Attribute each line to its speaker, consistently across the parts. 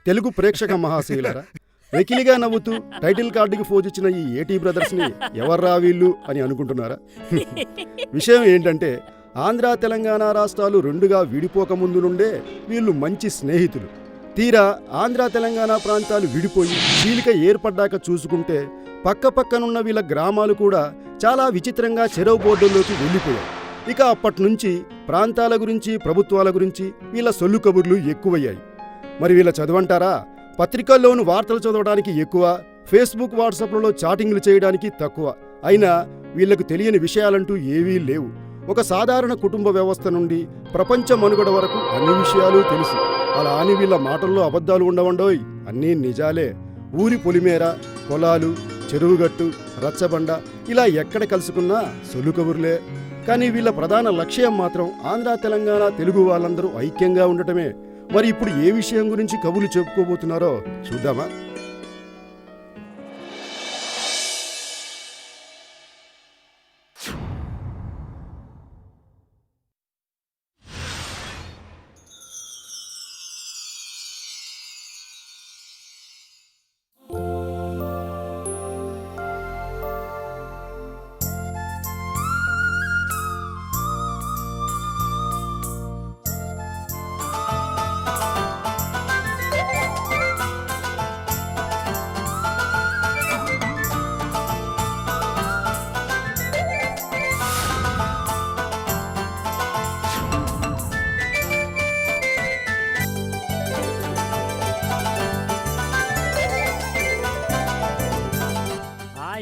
Speaker 1: తెలుగు ప్రేక్షక మహాశయులారా, వెకిలిగా నవ్వుతూ టైటిల్ కార్డుకి ఫోజిచ్చిన ఈ ఏటీ బ్రదర్స్ని ఎవర్రా వీళ్ళు అని అనుకుంటున్నారా? విషయం ఏంటంటే, ఆంధ్ర తెలంగాణ రాష్ట్రాలు రెండుగా విడిపోకముందు నుండే వీళ్ళు మంచి స్నేహితులు. తీరా ఆంధ్ర తెలంగాణ ప్రాంతాలు విడిపోయి చీలిక ఏర్పడ్డాక చూసుకుంటే పక్కపక్కనున్న వీళ్ళ గ్రామాలు కూడా చాలా విచిత్రంగా చెరవు బోర్డుల్లోకి వెళ్ళిపోయాయి. ఇక అప్పట్నుంచి ప్రాంతాల గురించి, ప్రభుత్వాల గురించి వీళ్ళ సొల్లు కబుర్లు ఎక్కువయ్యాయి. మరి వీళ్ళ చదవంటారా? పత్రికల్లోని వార్తలు చదవడానికి ఎక్కువ, ఫేస్బుక్ వాట్సాప్లలో చాటింగ్లు చేయడానికి తక్కువ. అయినా వీళ్లకు తెలియని విషయాలంటూ ఏవీ లేవు. ఒక సాధారణ కుటుంబ వ్యవస్థ నుండి ప్రపంచ మనుగడ వరకు అన్ని విషయాలు తెలుసు. అలా అని వీళ్ళ మాటల్లో అబద్ధాలు ఉండవండోయ్, అన్నీ నిజాలే. ఊరి పొలిమేర, పొలాలు, చెరువుగట్టు, రచ్చబండ ఇలా ఎక్కడ కలుసుకున్నా సొల్లు కబుర్లే. కానీ వీళ్ళ ప్రధాన లక్ష్యం మాత్రం ఆంధ్ర తెలంగాణ తెలుగు వాళ్ళందరూ ఐక్యంగా ఉండటమే. మరి ఇప్పుడు ఏ విషయం గురించి కబుర్లు చెప్పుకోబోతున్నారో చూద్దామా?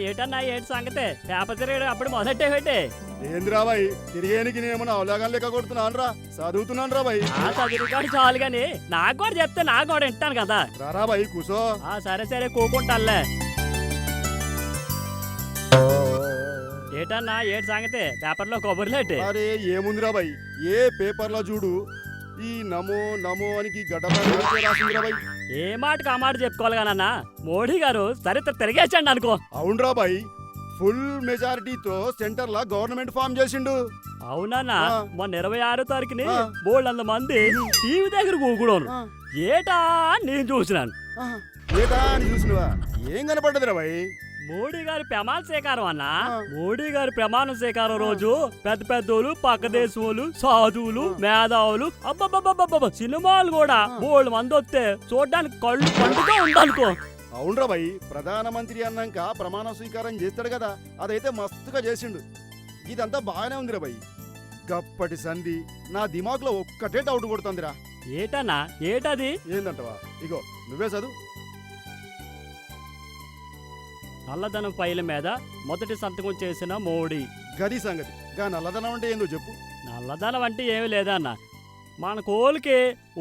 Speaker 2: ఏటన్నా ఏటి సంగతే? పేపర్ తిరిగాడు అప్పుడు మొదటే పెట్టే.
Speaker 1: ఏంద్రాబాయ్, తిరిగేనికి నేనేమన్నా అవలాగాలు లెక్క కొడుతున్నాను రా, చదువుతున్నాను రా బాయ్.
Speaker 2: చదువుకాడు చాలు గాని నాకు కూడా చెప్తే నాకు కూడా వింటాను కదా.
Speaker 1: రారా బాయ్, కూసో.
Speaker 2: సరే సరే కూకుంటాలే. ఏటన్నా ఏటి సంగతే? పేపర్లో కబుర్లేటి?
Speaker 1: అరే ఏముందిరా బాయ్, ఏ పేపర్లో చూడు ఈ నమో నమో అని రాసిందిరా బాయ్.
Speaker 2: ఏ మాటకు ఆ మాట చెప్పుకోవాలి కానన్నా, మోడీ గారు చరిత్ర తిరిగేసండి అనుకో.
Speaker 1: అవునరా బాయ్, ఫుల్ మెజారిటీతో సెంటర్ లా గవర్నమెంట్ ఫామ్ చేసిండు.
Speaker 2: అవునన్నా, మొన్న 26వ తారీఖుని బోల్డ్ మంది టీవీ దగ్గర కూకుడోను. ఏటా నేను చూసినాను.
Speaker 1: ఏటా అని చూసినవా? ఏం కనపడ్డదిరా బాయ్?
Speaker 2: మోడీ గారి ప్రమాణ స్వీకారం అన్నా. మోడీ గారి ప్రమాణ స్వీకారం రోజు పెద్ద పెద్దోళ్ళు, పక్క దేశంలో సాధువులు, మేధావులు, అబ్బబ్బబ్బబ్బ సినిమాలు కూడా బోల్డ్ మంది వస్తే చూడడానికి కళ్ళు పండుగ ఉందనుకో.
Speaker 1: అవునరా బాయ్, ప్రధానమంత్రి అన్నాక ప్రమాణ స్వీకారం చేస్తాడు కదా, అదైతే మస్తుగా చేసిండు. ఇదంతా బాగానే ఉందిరా బాయ్. గప్పటి సంధి నా దిమాగ్లో ఒక్కటే డౌట్ కొడుతుందిరా.
Speaker 2: ఏటన్నా ఏటది?
Speaker 1: ఏందంటవా? ఇగో నువ్వే చదువు.
Speaker 2: నల్లధనం ఫైల్ మీద మొదటి సంతకం చేసిన మోడీ.
Speaker 1: గది సంగతి. గా నల్లధనం అంటే ఏందో చెప్పు.
Speaker 2: నల్లధనం అంటే ఏమి లేదన్న, మనకు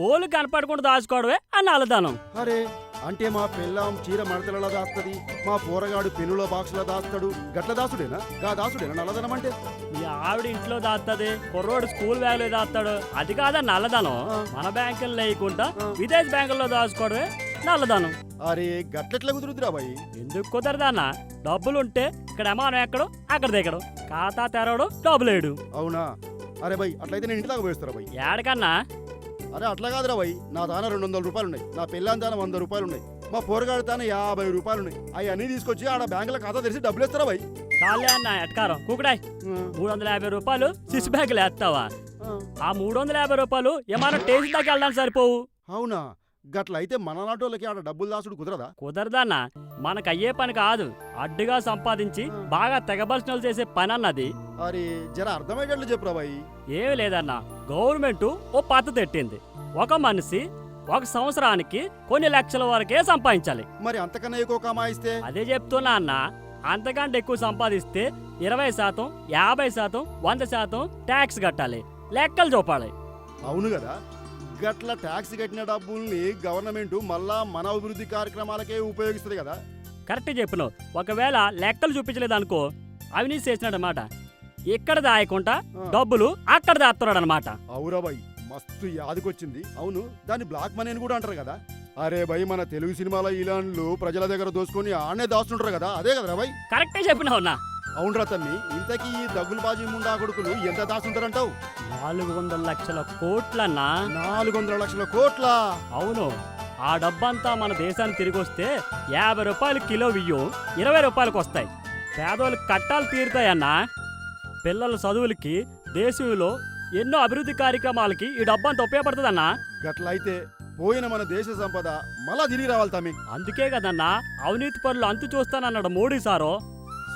Speaker 2: ఓలు కనపడకుండా దాచుకోవడమే ఆ నల్లధనం.
Speaker 1: అరే అంటే మా పెళ్ళాం చీర మడతలలో దాస్తది, మా పోరగాడు పెన్నులో బాక్సులో దాస్తాడు, గట్ల దాసుడేనా? గా దాసుడేనా నల్లధనం అంటే?
Speaker 2: మీ ఆవిడ ఇంట్లో దాస్తుంది, కుర్రోడు స్కూల్ బ్యాగులో దాస్తాడు, అది కాదా నల్లధనం. మన బ్యాంకులు లేకుండా విదేశీ బ్యాంకుల్లో దాచుకోవడమే నల్లధనం.
Speaker 1: అరే గట్లెట్లా కుదురుద్దురా బాయ్?
Speaker 2: ఎందుకు కుదరదన్న? డబ్బులుంటే ఇక్కడ అమానం ఎక్కడు, అక్కడ దిగడు, ఖాతా తెరవడు, డబ్బులేడు.
Speaker 1: అవునా? అరే బాయ్, అట్లయితే నేను ఇంటి దాకా పోయిస్తారా బాయ్?
Speaker 2: ఏడకన్నా?
Speaker 1: అరే అట్లా కాదురా బాయ్, నా దాన 200 రూపాయలు ఉన్నాయి, నా పెళ్ళాం దాన 100 రూపాయలు ఉన్నాయి, మా పోరగాడి దాన 50 రూపాయలు ఉన్నాయి. అవి అన్ని తీసుకొచ్చి ఆడ బ్యాంకులో ఖాతా తెరిచి డబ్బులు ఇస్తారా బాయ్?
Speaker 2: చాలే అన్న ఎట్కారం కుకుడాయ్. 350 రూపాయలు సిస్ బ్యాగులు వేస్తావా? ఆ 350 రూపాయలు ఏమన్నా టేస్ట్ దాకా వెళ్ళడానికి సరిపోవు.
Speaker 1: అవునా? గట్ల అయితే మన నాటోళ్ళకి ఆడ డబ్బులు దాసుడు కుదరదా?
Speaker 2: కుదరదన్నా, మనకు అయ్యే పని కాదు, అడ్డుగా సంపాదించి బాగా తెగబలిసిన చేసే పని అన్నది.
Speaker 1: అరే జర అర్థమయ్యేటట్లు చెప్పురా బాయ్.
Speaker 2: ఏమి లేదన్నా, గవర్నమెంట్ ఓ పద్ధతి పెట్టింది. ఒక మనిషి ఒక సంవత్సరానికి కొన్ని లక్షల వరకే సంపాదించాలి.
Speaker 1: మరి అంతకన్నా ఎక్కువ కమాయిస్తే?
Speaker 2: అదే చెప్తున్నా అన్న, అంతకంటే ఎక్కువ సంపాదిస్తే 20%, 50%, 100% ట్యాక్స్ కట్టాలి, లెక్కలు చూపాలి.
Speaker 1: అవును కదా, గట్ల ట్యాక్స్ కట్టిన డబ్బుల్ని గవర్నమెంట్ మళ్ళా మన అభివృద్ధి కార్యక్రమాలకే ఉపయోగిస్తుంది కదా.
Speaker 2: కరెక్ట్ చెప్పినావు. ఒకవేళ లెక్కలు చూపించలేదు అనుకో, అవినీతి చేసినాడు అనమాట. ఇక్కడ దాయకుండా డబ్బులు అక్కడ దాస్తున్నాడు అనమాట.
Speaker 1: అవురా బాయ్, మస్తు యాదికొచ్చింది. అవును, దాన్ని బ్లాక్ మనీ అని కూడా అంటారు కదా. అరే భయ్ మన తెలుగు సినిమాలో ఇలాంటి ప్రజల దగ్గర దోసుకొని ఆడనే దాస్తుంటారు కదా అదే కదరా భయ్.
Speaker 2: కరెక్టే చెప్పినావు అన్నా.
Speaker 1: అవునరా తమ్మి, ఇంతకీ ఈ దగ్గులబాజీ ముండా కొడుకులు ఎంత దాస్తుంటారంటావు?
Speaker 2: 400 లక్షల కోట్లన్నా.
Speaker 1: 400 లక్షల కోట్ల.
Speaker 2: అవును. ఆ డబ్బంతా మన దేశానికి తిరిగి వస్తే 50 రూపాయలు కిలో బియ్యం 20 రూపాయలకు వస్తాయి. పేదోళ్ళు కట్టాలు తీరుతాయన్నా. పిల్లల చదువులకి, దేశంలో ఎన్నో అభివృద్ధి కార్యక్రమాలకి ఈ డబ్బంతా ఉపయోగపడుతుందన్నా.
Speaker 1: గట్లయితే పోయిన మన దేశ సంపద మళ్ళా తిరిగి రావాలి తమ్మి.
Speaker 2: అందుకే కదన్నా అవినీతి పనులు అంతు చూస్తానన్నాడు మోడీ సారు.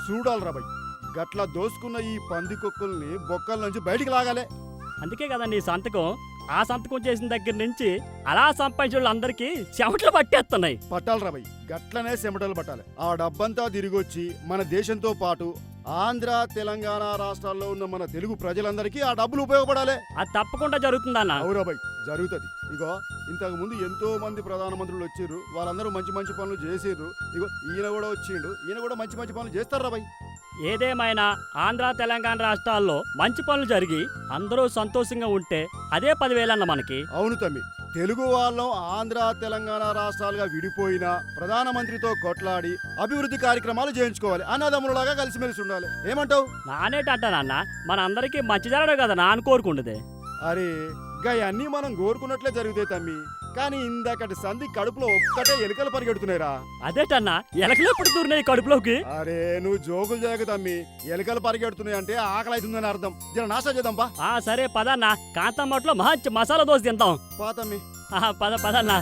Speaker 1: చూడాలరా భయ్, గట్ల దోసుకున్న ఈ పందికొక్కుల్ని బొక్కల నుంచి బయటికి లాగాలే.
Speaker 2: అందుకే కదండి ఈ సంతకం. ఆ సంతకం చేసిన దగ్గర నుంచి అలా సంపాదించిన వాళ్ళందరికీ చెమటలు పట్టేస్తున్నాయి.
Speaker 1: పట్టాలరా భయ్, గట్లనే చెమటలు పట్టాలి. ఆ డబ్బంతా తిరిగొచ్చి మన దేశంతో పాటు ఆంధ్ర, తెలంగాణ రాష్ట్రాల్లో ఉన్న మన తెలుగు ప్రజలందరికీ ఆ డబ్బులు ఉపయోగపడాలి.
Speaker 2: అది తప్పకుండా జరుగుతుందన్నా.
Speaker 1: అవురా భయ్, జరుగుతుంది. ఇగో ఇంతకు ముందు ఎంతో మంది ప్రధానమంత్రులు వచ్చిర్రు, వాళ్ళందరూ మంచి మంచి పనులు చేసిర్రు. ఇగో ఈయన కూడా వచ్చిండు, ఈయన కూడా మంచి మంచి పనులు చేస్తారా భయ్.
Speaker 2: ఏదేమైనా ఆంధ్ర, తెలంగాణ రాష్ట్రాల్లో మంచి పనులు జరిగి అందరూ సంతోషంగా ఉంటే అదే 10,000 అన్న మనకి.
Speaker 1: అవును తమ్మి, తెలుగు వాళ్ళం ఆంధ్ర, తెలంగాణ రాష్ట్రాలుగా విడిపోయినా ప్రధానమంత్రితో కొట్లాడి అభివృద్ధి కార్యక్రమాలు చేయించుకోవాలి. అన్నదమ్ములలాగా కలిసిమెలిసి ఉండాలి. ఏమంటావు?
Speaker 2: నానేటంటానన్న మన అందరికీ మంచి జరగడు కదా నాన్న కోరుకుంటుంది.
Speaker 1: అరే గయన్నీ మనం కోరుకున్నట్లే జరుగుతాయి తమ్మి, కానీ ఇందాకటి సంధి కడుపులో ఒక్కటే ఎలుకలు పరిగెడుతున్నాయిరా.
Speaker 2: అదేటన్నా ఎలకలు ఎప్పుడు దూరినాయి కడుపులోకి?
Speaker 1: అరే నువ్వు జోకులు చేయకు తమ్మి, ఎలుకలు పరిగెడుతున్నాయి అంటే ఆకలి అవుతుందని అర్థం. జర నాశనం చేద్దాంపా.
Speaker 2: సరే పదన్నా, కాంతమ్మట్లో మంచి మసాలా దోశ తిందాం.
Speaker 1: పా తమ్మి.
Speaker 2: పదన్నా.